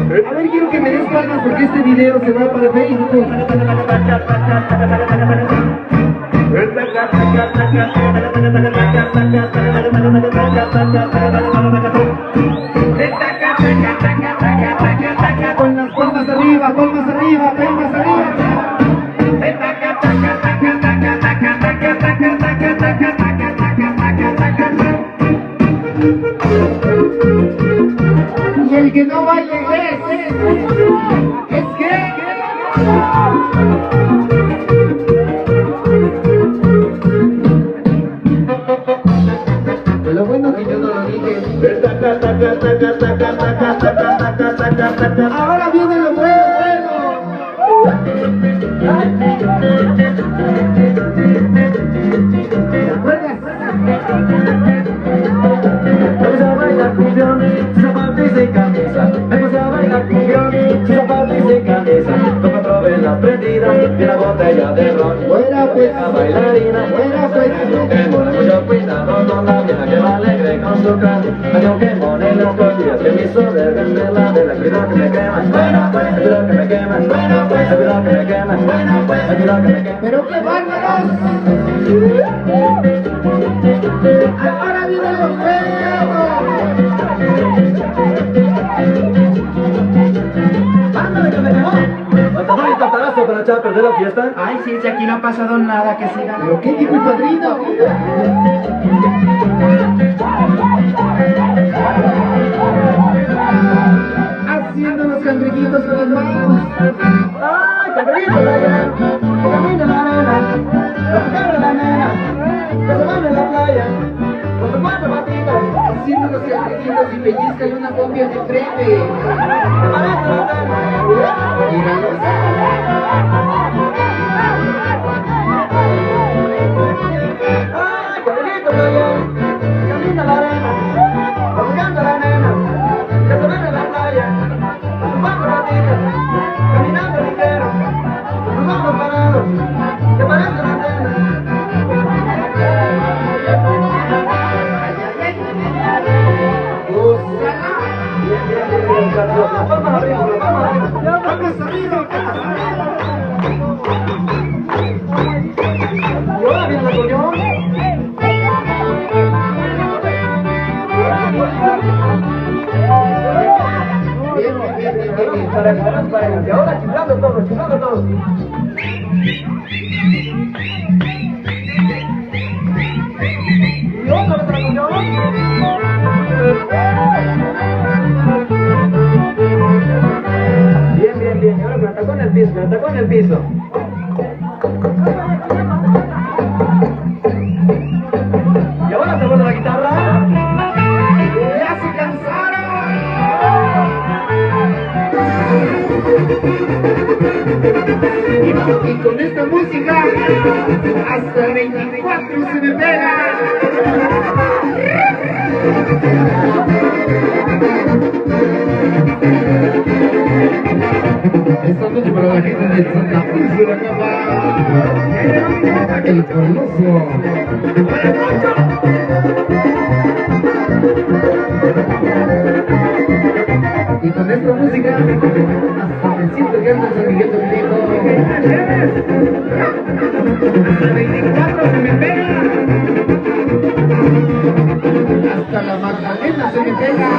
A ver, quiero que me des palmas porque este video se va para Facebook. Con las palmas arriba, palmas arriba, palmas arriba. Y el que no baile es que lo bueno que yo no lo dije. Ahora viene lo bueno. ¿Te acuerdas? Vamos a bailar cumbión, sin zapatos y sin camisa. Vamos a bailar cumbión, sin zapatos y sin camisa. Con 4 velas prendidas y una botella de ron. Fuera pues, La bailarina, fuera pues. que pone mucho cuidado con la vieja que va alegre con su canto. Hay que pone las costillas que me hizo verme la vela. Cuidado que me quema, cuidado que me quema, cuidado que me quema, cuidado que me quema. Pero qué bárbaros. Ahora viene lo bueno. ¡Ándale que me quemó! ¿Hasta y tatarazo para echar a perder la fiesta? Ay, sí, si aquí no ha pasado nada, que siga. ¿Pero qué dijo el padrino? Haciendo los cangrejitos con las manos. ¡Ay, cabrito, la arena! ¡Camina en la arena! ¡Los carros de la nena! ¡Que se van en la playa! ¡Con sus 4 patitas! Haciendo los cangrejitos y pellizca y una copia de frente. ¡Que parece la pena! Míralos. ¡Ay, cabrito, la arena! ¡Camina en la arena! ¡Buscando a la nena! ¡Que se van en la playa! ¡Con sus 4 patitas! ¡Caminando ligero! ¡Con sus ojos parados! ¡Que parece la pena! ¡Vamos arriba, vamos arriba! ¡Vamos arriba! ¡Y ahora viene el acordeón! Para y ahora chiflando todos, chiflando todos. Y otra vez el acordeón. Bien, bien, bien. Y ahora me atacó en el piso, me atacó en el piso. Y ahora se vuelve la guitarra. ¡Ya se cansaron! Y con esta música hasta el 24 se me pega. Esta noche para la gente de Santa Cruz de la Cama, el Coloso. Y con esta música hasta me siento que ando en San Miguel Viejo. Hasta el 24 se me pega. Hasta la Magdalena se me pega.